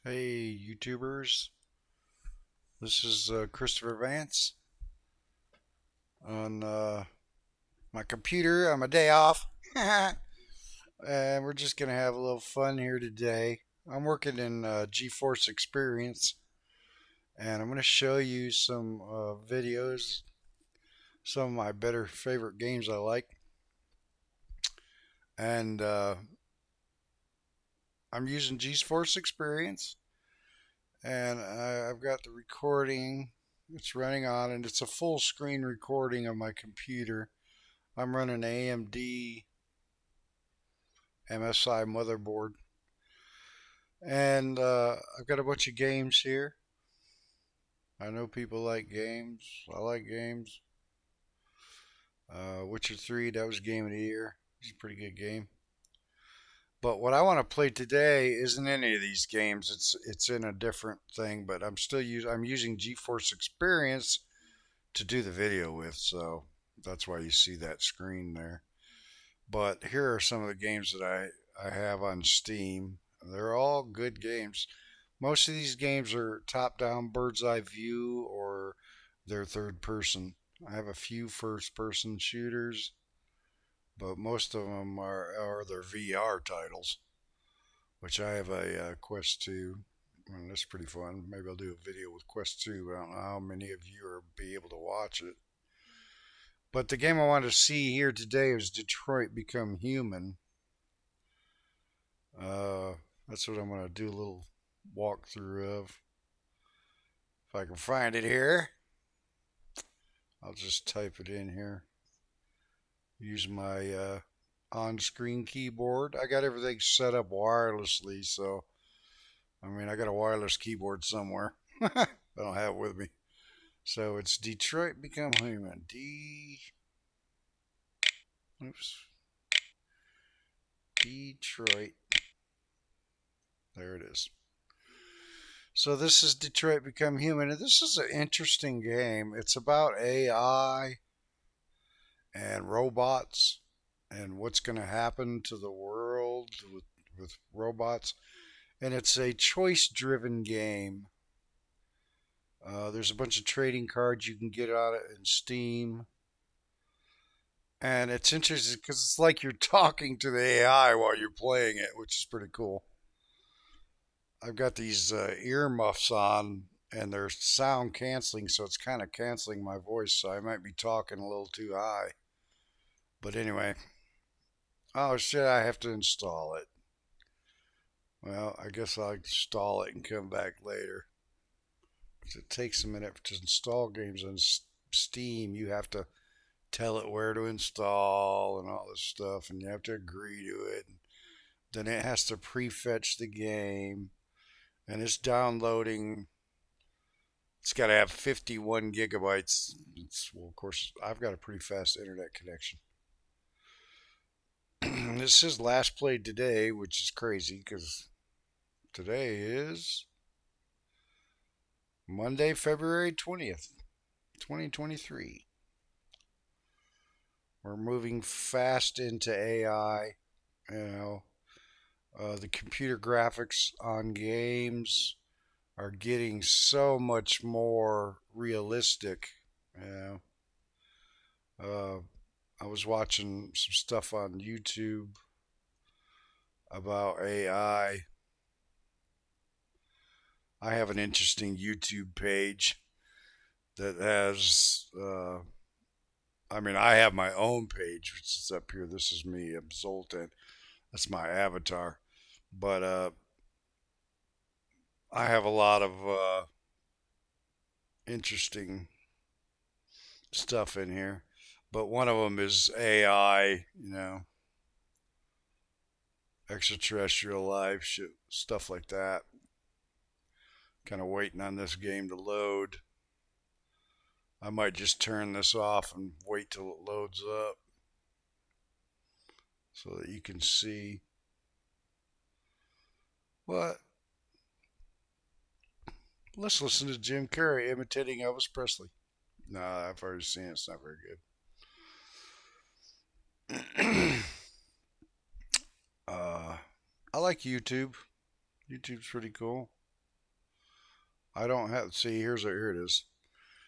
Hey YouTubers, this is Christopher Vance on my computer on my day off. And we're just going to have a little fun here today. I'm working in GeForce Experience and I'm going to show you some videos, some of my better favorite games I like. And I'm using GeForce Experience and I've got the recording. It's running on and it's a full screen recording of my computer. I'm running AMD MSI motherboard, and I've got a bunch of games here. I know people like games. I like games. Witcher 3, that was game of the year. It's a pretty good game. But what I want to play today isn't any of these games. It's in a different thing. But I'm using GeForce Experience to do the video with, so that's why you see that screen there. But here are some of the games that I have on Steam. They're all good games. Most of these games are top down bird's eye view or they're third person. I have a few first person shooters, but most of them are their VR titles, which I have a Quest 2. And that's pretty fun. Maybe I'll do a video with Quest 2, but I don't know how many of you will be able to watch it. But the game I want to see here today is Detroit Become Human. Uh, that's what I'm going to do a little walkthrough of. If I can find it here, I'll just type it in here. Use my on-screen keyboard. I got everything set up wirelessly, so I got a wireless keyboard somewhere. I don't have it with me. So it's Detroit Become Human. Oops. Detroit. There it is. So this is Detroit Become Human, and this is an interesting game. It's about AI and robots and what's going to happen to the world with robots. And it's a choice-driven game. There's a bunch of trading cards you can get on it in Steam. And it's interesting because it's like you're talking to the AI while you're playing it, which is pretty cool. I've got these earmuffs on and they're sound canceling, so it's kind of canceling my voice, so I might be talking a little too high. But anyway, oh shit, I have to install it. Well, I guess I'll install it and come back later. It takes a minute to install games on Steam. You have to tell it where to install and all this stuff, and you have to agree to it. Then it has to prefetch the game, and it's downloading. It's got to have 51 gigabytes. Well, of course, I've got a pretty fast internet connection. This says last played today, which is crazy because today is Monday, February 20th, 2023. We're moving fast into AI. You know, the computer graphics on games are getting so much more realistic. You know, I was watching some stuff on YouTube about AI. I have an interesting YouTube page that has. I have my own page, which is up here. This is me, I'm Zoltan. That's my avatar. But I have a lot of interesting stuff in here. But one of them is AI, extraterrestrial life, shit, stuff like that. Kind of waiting on this game to load. I might just turn this off and wait till it loads up so that you can see what. Let's listen to Jim Carrey imitating Elvis Presley. No, I've already seen it. It's not very good. uh, I like YouTube. YouTube's pretty cool. I don't have. See, here it is.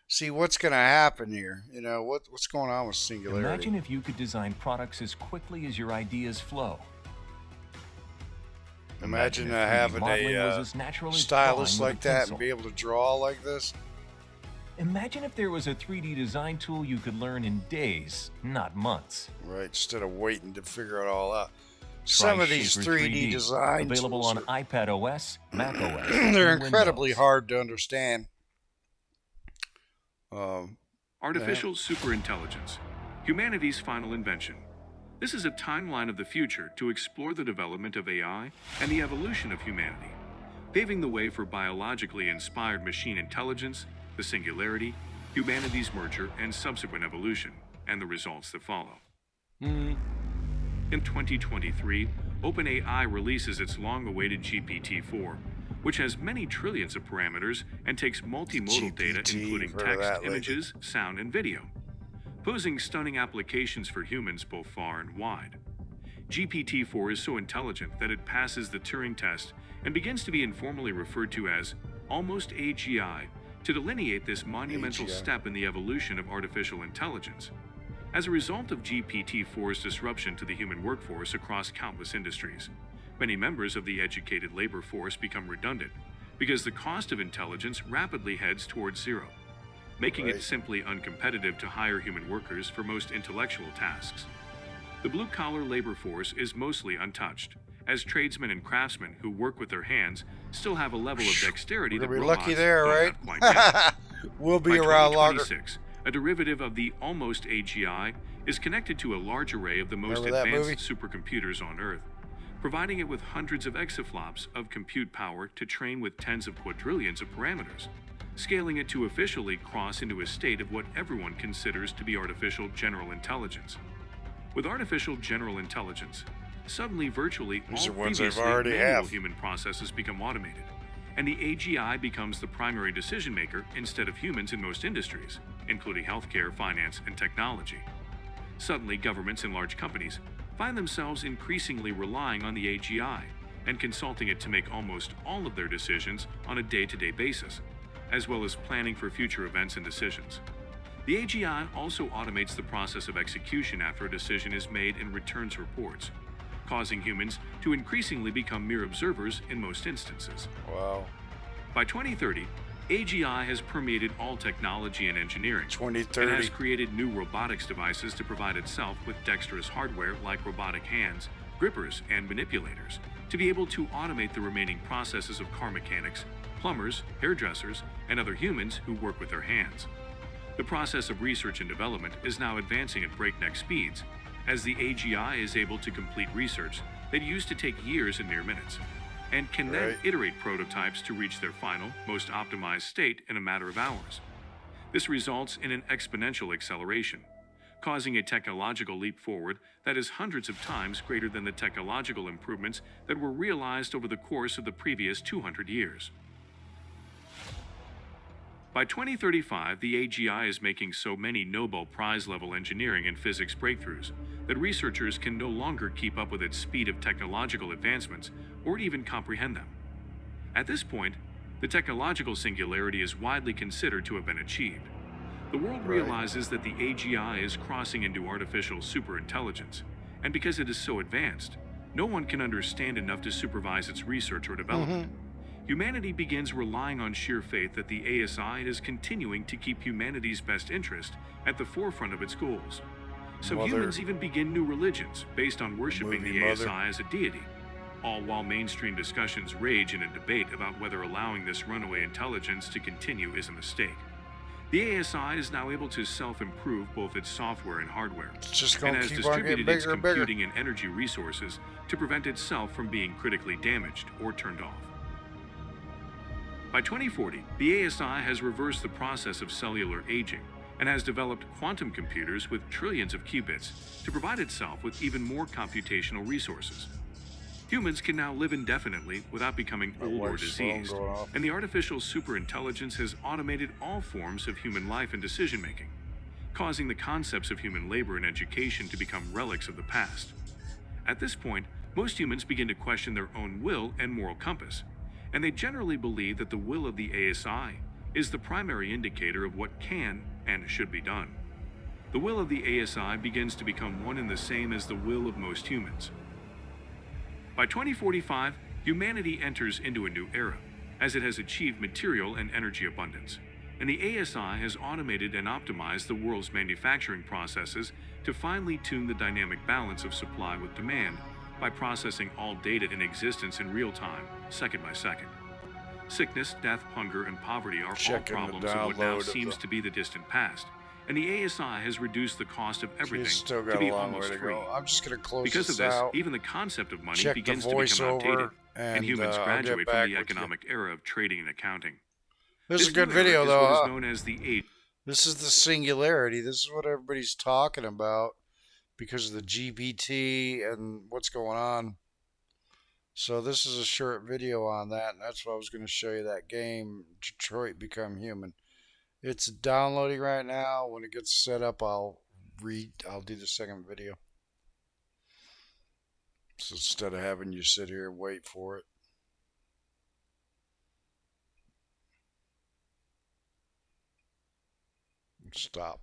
See what's going to happen here. You know what's going on with singularity. Imagine if you could design products as quickly as your ideas flow. Imagine if 3D having modeling was a as natural as stylus drawing like with a that pencil. and be able to draw like this. Imagine if there was a 3D design tool you could learn in days, not months. Right, instead of waiting to figure it all out. Try Some of these Shaper 3D design available tools on iPad OS, Mac OS, they're and incredibly Windows. hard to understand. Artificial superintelligence, humanity's final invention. This is a timeline of the future to explore the development of AI and the evolution of humanity, paving the way for biologically inspired machine intelligence, the singularity, humanity's merger and subsequent evolution, and the results that follow. In 2023, OpenAI releases its long-awaited GPT-4, which has many trillions of parameters and takes multimodal data including text, images, sound, and video, posing stunning applications for humans both far and wide. GPT-4 is so intelligent that it passes the Turing test and begins to be informally referred to as almost AGI to delineate this monumental step in the evolution of artificial intelligence. As a result of GPT-4's disruption to the human workforce across countless industries, many members of the educated labor force become redundant because the cost of intelligence rapidly heads towards zero, making it simply uncompetitive to hire human workers for most intellectual tasks. The blue-collar labor force is mostly untouched, as tradesmen and craftsmen who work with their hands still have a level of dexterity that robots lucky there, right? not quite yet. We'll be By around longer. 2026, a derivative of the almost AGI is connected to a large array of the most Remember that advanced supercomputers on Earth, providing it with hundreds of exaflops of compute power to train with tens of quadrillions of parameters, scaling it to officially cross into a state of what everyone considers to be artificial general intelligence. With artificial general intelligence, suddenly virtually all previously manual human processes become automated, and the AGI becomes the primary decision maker instead of humans in most industries, including healthcare, finance, and technology. Suddenly, governments and large companies find themselves increasingly relying on the AGI and consulting it to make almost all of their decisions on a day-to-day basis, as well as planning for future events and decisions. The AGI also automates the process of execution after a decision is made and returns reports, causing humans to increasingly become mere observers in most instances. Wow. By 2030, AGI has permeated all technology and engineering, 2030. and has created new robotics devices to provide itself with dexterous hardware like robotic hands, grippers, and manipulators to be able to automate the remaining processes of car mechanics, plumbers, hairdressers, and other humans who work with their hands. The process of research and development is now advancing at breakneck speeds, as the AGI is able to complete research that used to take years in mere minutes, and can then iterate prototypes to reach their final, most optimized state in a matter of hours. This results in an exponential acceleration, causing a technological leap forward that is hundreds of times greater than the technological improvements that were realized over the course of the previous 200 years. By 2035, the AGI is making so many Nobel Prize-level engineering and physics breakthroughs that researchers can no longer keep up with its speed of technological advancements or even comprehend them. At this point, the technological singularity is widely considered to have been achieved. The world realizes that the AGI is crossing into artificial superintelligence, and because it is so advanced, no one can understand enough to supervise its research or development. Humanity begins relying on sheer faith that the ASI is continuing to keep humanity's best interest at the forefront of its goals. Some humans even begin new religions based on worshiping the ASI as a deity, all while mainstream discussions rage in a debate about whether allowing this runaway intelligence to continue is a mistake. The ASI is now able to self-improve both its software and hardware, and has distributed its computing and energy resources to prevent itself from being critically damaged or turned off. By 2040, the ASI has reversed the process of cellular aging and has developed quantum computers with trillions of qubits to provide itself with even more computational resources. Humans can now live indefinitely without becoming old or diseased, and the artificial superintelligence has automated all forms of human life and decision-making, causing the concepts of human labor and education to become relics of the past. At this point, most humans begin to question their own will and moral compass, and they generally believe that the will of the ASI is the primary indicator of what can and should be done. The will of the ASI begins to become one and the same as the will of most humans. By 2045, humanity enters into a new era, as it has achieved material and energy abundance, and the ASI has automated and optimized the world's manufacturing processes to finely tune the dynamic balance of supply with demand by processing all data in existence in real time, second by second. Sickness, death, hunger, and poverty are all Checking the problems of what now download of seems to be the distant past, and the ASI has reduced the cost of He's everything still to got a be long way almost to free. go. I'm just going to close Because of this this, out, even the concept of money check the begins to become outdated, voiceover, and and humans I'll get graduate back from the with you. economic era of trading and accounting. This is a good new era video, is though, what is huh? known as the age. This is the singularity. This is what everybody's talking about because of the GPT and what's going on. So this is a short video on that, and that's why I was going to show you that game, Detroit Become Human. It's downloading right now. When it gets set up, I'll do the second video. So instead of having you sit here and wait for it. Stop.